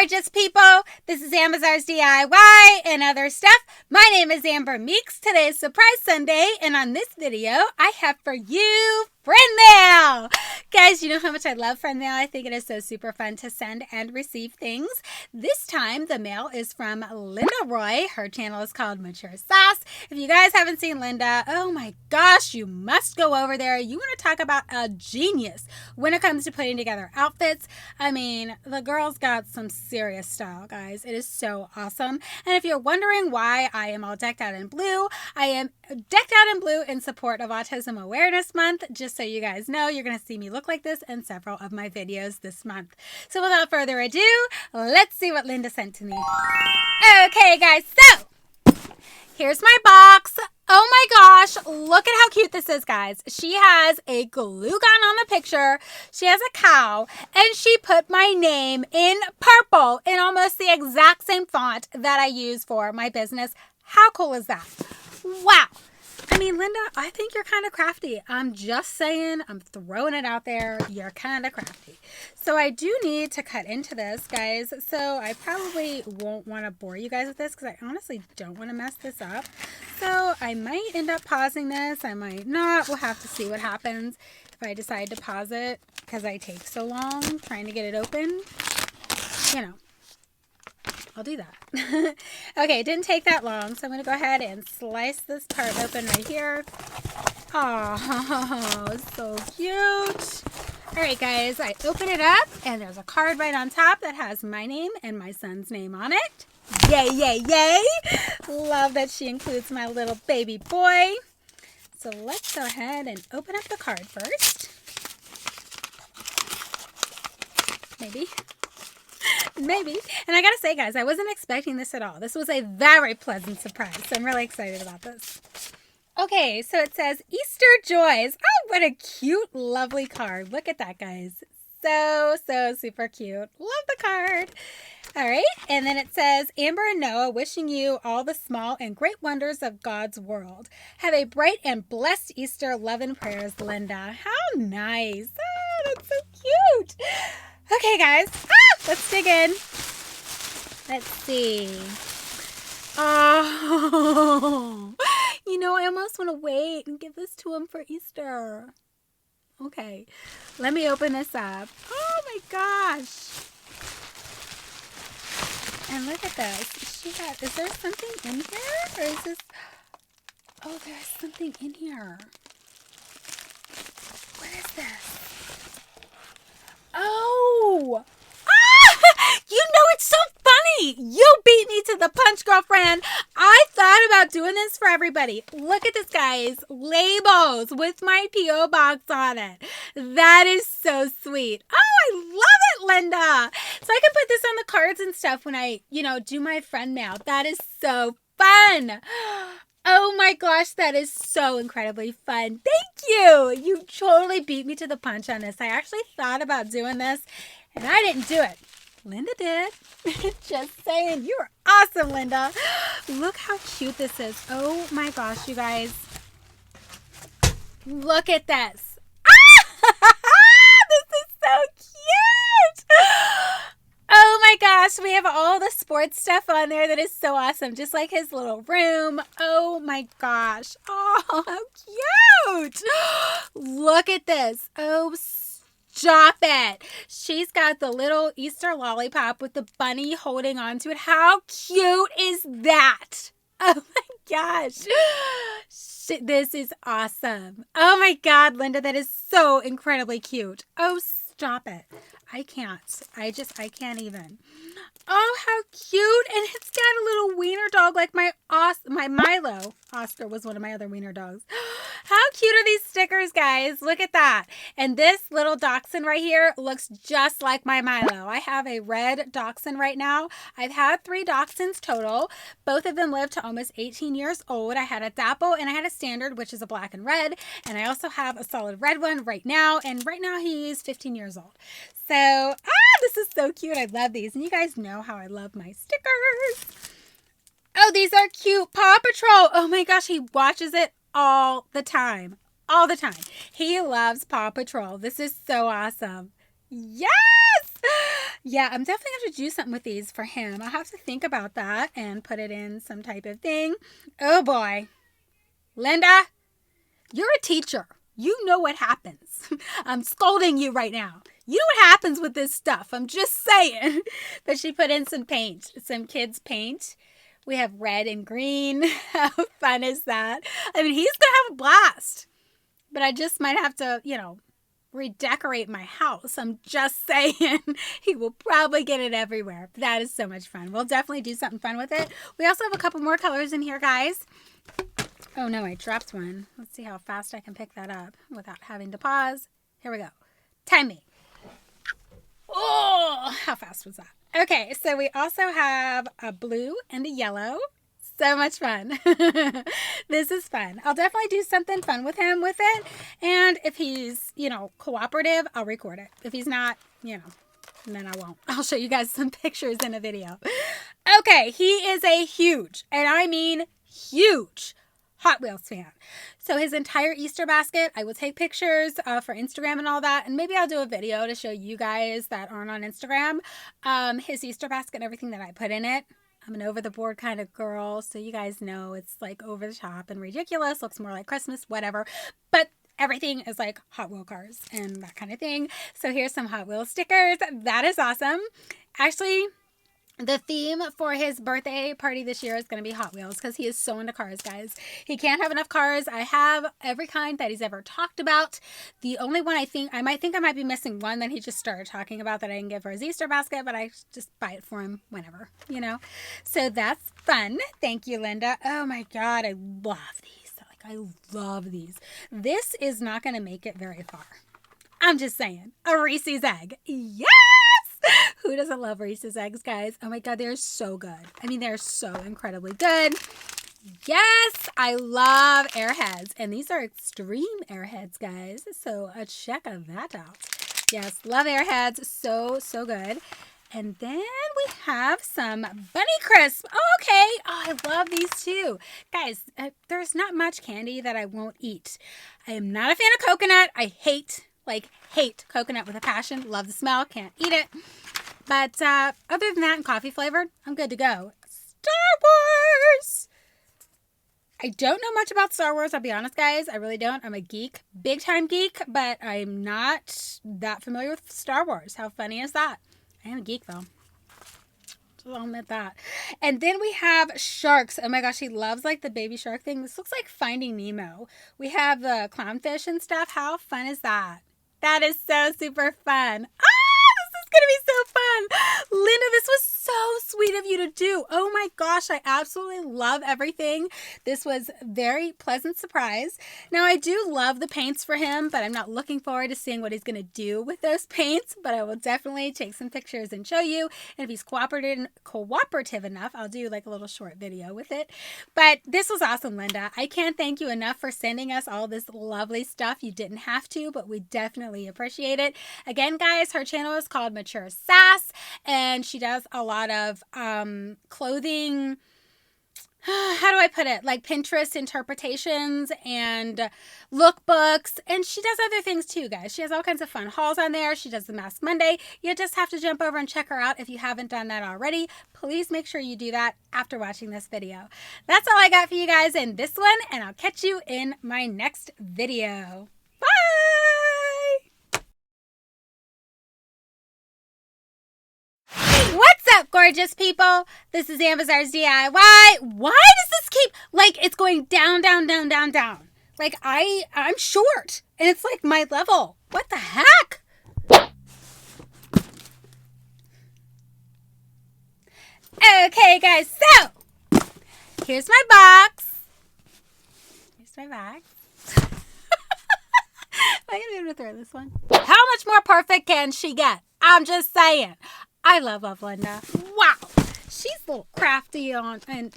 gorgeous people. This is Amazon's DIY and other stuff. My name is Amber Meeks. Today is Surprise Sunday, and on this video, I have for you friend mail. Guys, you know how much I love friend mail. I think it is so super fun to send and receive things. This time, the mail is from Linda Roy. Her channel is called Mature Sauce. If you guys haven't seen Linda, oh my gosh, you must go over there. You want to talk about a genius when it comes to putting together outfits. I mean, the girl's got some serious style, guys. It is so awesome. And if you're wondering why I am all decked out in blue, I am decked out in blue in support of Autism Awareness Month. Just so you guys know, you're going to see me look like this in several of my videos this month. So without further ado, let's see what Linda sent to me. Okay, guys, so here's my box. Oh my gosh, look at how cute this is, guys. She has a glue gun on the picture. She has a cow, and she put my name in purple in almost the exact same font that I use for my business. How cool is that? Wow. I mean, Linda, I think you're kind of crafty. I'm just saying, I'm throwing it out there. You're kind of crafty. So I do need to cut into this, guys. So I probably won't want to bore you guys with this because I honestly don't want to mess this up. So I might end up pausing this. I might not. We'll have to see what happens if I decide to pause it because I take so long trying to get it open. You know. I'll do that. Okay, it didn't take that long, so I'm going to go ahead and slice this part open right here. Oh, so cute. All right, guys, I open it up, and there's a card right on top that has my name and my son's name on it. Yay, yay, yay. Love that she includes my little baby boy. So let's go ahead and open up the card first. Maybe. And I gotta say, guys, I wasn't expecting this at all. This was a very pleasant surprise. So I'm really excited about this. Okay, so it says Easter Joys. Oh, what a cute, lovely card. Look at that, guys. So super cute. Love the card. All right, and then it says, Amber and Noah wishing you all the small and great wonders of God's world. Have a bright and blessed Easter. Love and prayers, Linda. How nice. Oh, that's so cute. Okay, guys, let's dig in. Let's see. Oh, you know, I almost want to wait and give this to him for Easter. Okay, let me open this up. Oh my gosh. And look at this. Is there something in here? Or is this? Oh, there's something in here. What is this? Oh! You know, it's so funny. You beat me to the punch, girlfriend. I thought about doing this for everybody. Look at this, guys. Labels with my P.O. box on it. That is so sweet. Oh, I love it, Linda. So I can put this on the cards and stuff when I, do my friend mail. That is so fun. Oh my gosh, that is so incredibly fun. Thank you. You totally beat me to the punch on this. I actually thought about doing this, and I didn't do it. Linda did. Just saying. You're awesome, Linda. Look how cute this is. Oh my gosh, you guys. Look at this. This is so cute. Oh my gosh, we have all the sports stuff on there that is so awesome. Just like his little room. Oh my gosh. Oh, how cute. Look at this. Oh, stop it. She's got the little Easter lollipop with the bunny holding on to it. How cute is that? Oh my gosh. This is awesome. Oh my God, Linda, that is so incredibly cute. Oh, stop it. I can't. I can't even. Oh, how cute. And it's got a little wiener dog like my Milo. Oscar was one of my other wiener dogs. How cute are these stickers, guys? Look at that. And this little dachshund right here looks just like my Milo. I have a red dachshund right now. I've had 3 dachshunds total. Both of them lived to almost 18 years old. I had a Dapple and I had a Standard, which is a black and red. And I also have a solid red one right now. And right now he's 15 years old. So, this is so cute. I love these. And you guys know how I love my stickers. Oh, these are cute. Paw Patrol. Oh my gosh, he watches it all the time. All the time. He loves Paw Patrol. This is so awesome. Yes! Yeah, I'm definitely going to do something with these for him. I'll have to think about that and put it in some type of thing. Oh boy. Linda, you're a teacher. You know what happens. I'm scolding you right now. You know what happens with this stuff. I'm just saying. But she put in some paint, some kids' paint. We have red and green. How fun is that? I mean, he's going to have a blast. But I just might have to, redecorate my house. I'm just saying. He will probably get it everywhere. That is so much fun. We'll definitely do something fun with it. We also have a couple more colors in here, guys. Oh no, I dropped one. Let's see how fast I can pick that up without having to pause. Here we go. Time me. Oh, how fast was that? Okay, so we also have a blue and a yellow. So much fun. This is fun. I'll definitely do something fun with him with it. And if he's, cooperative, I'll record it. If he's not, then I won't. I'll show you guys some pictures in a video. Okay, he is a huge, and I mean huge, Hot Wheels fan. So his entire Easter basket, I will take pictures for Instagram and all that. And maybe I'll do a video to show you guys that aren't on Instagram. His Easter basket and everything that I put in it. I'm an over-the-board kind of girl, so you guys know it's like over the top and ridiculous. Looks more like Christmas, whatever. But everything is like Hot Wheel cars and that kind of thing. So here's some Hot Wheel stickers. That is awesome. Actually, the theme for his birthday party this year is going to be Hot Wheels because he is so into cars, guys. He can't have enough cars. I have every kind that he's ever talked about. The only one I might be missing one that he just started talking about that I didn't get for his Easter basket, but I just buy it for him whenever, So that's fun. Thank you, Linda. Oh my God, I love these. I love these. This is not going to make it very far. I'm just saying. A Reese's egg. Yes! Who doesn't love Reese's eggs, guys? Oh my God, they're so good. I mean, they're so incredibly good. Yes, I love Airheads. And these are extreme Airheads, guys. So check that out. Yes, love Airheads. So, so good. And then we have some Bunny Crisp. Oh, okay. Oh, I love these too. Guys, there's not much candy that I won't eat. I am not a fan of coconut. I hate coconut with a passion. Love the smell. Can't eat it. But other than that and coffee flavored, I'm good to go. Star Wars! I don't know much about Star Wars, I'll be honest, guys. I really don't. I'm a geek. Big time geek, but I'm not that familiar with Star Wars. How funny is that? I am a geek, though. I'll admit that. And then we have sharks. Oh my gosh, he loves like the baby shark thing. This looks like Finding Nemo. We have the clownfish and stuff. How fun is that? That is so super fun. Gonna be so fun. Linda, this was so sweet of you to do. Oh my gosh, I absolutely love everything. This was a very pleasant surprise. Now, I do love the paints for him, but I'm not looking forward to seeing what he's gonna do with those paints, but I will definitely take some pictures and show you. And if he's cooperative enough, I'll do like a little short video with it. But this was awesome, Linda. I can't thank you enough for sending us all this lovely stuff. You didn't have to, but we definitely appreciate it. Again, guys, her channel is called Mature Sass, and she does a lot of clothing, how do I put it, like Pinterest interpretations and lookbooks, and she does other things too, guys. She has all kinds of fun hauls on there. She does the Mask Monday. You just have to jump over and check her out if you haven't done that already. Please make sure you do that after watching this video. That's all I got for you guys in this one, and I'll catch you in my next video. Bye! What's up, gorgeous people? This is Amazar's DIY. Why does this keep, like, it's going down, down, down, down, down? Like, I'm short, and it's like my level. What the heck? Okay, guys, so here's my box. Am I going to be able to throw this one? How much more perfect can she get? I'm just saying. I love Linda. Wow. She's a little crafty and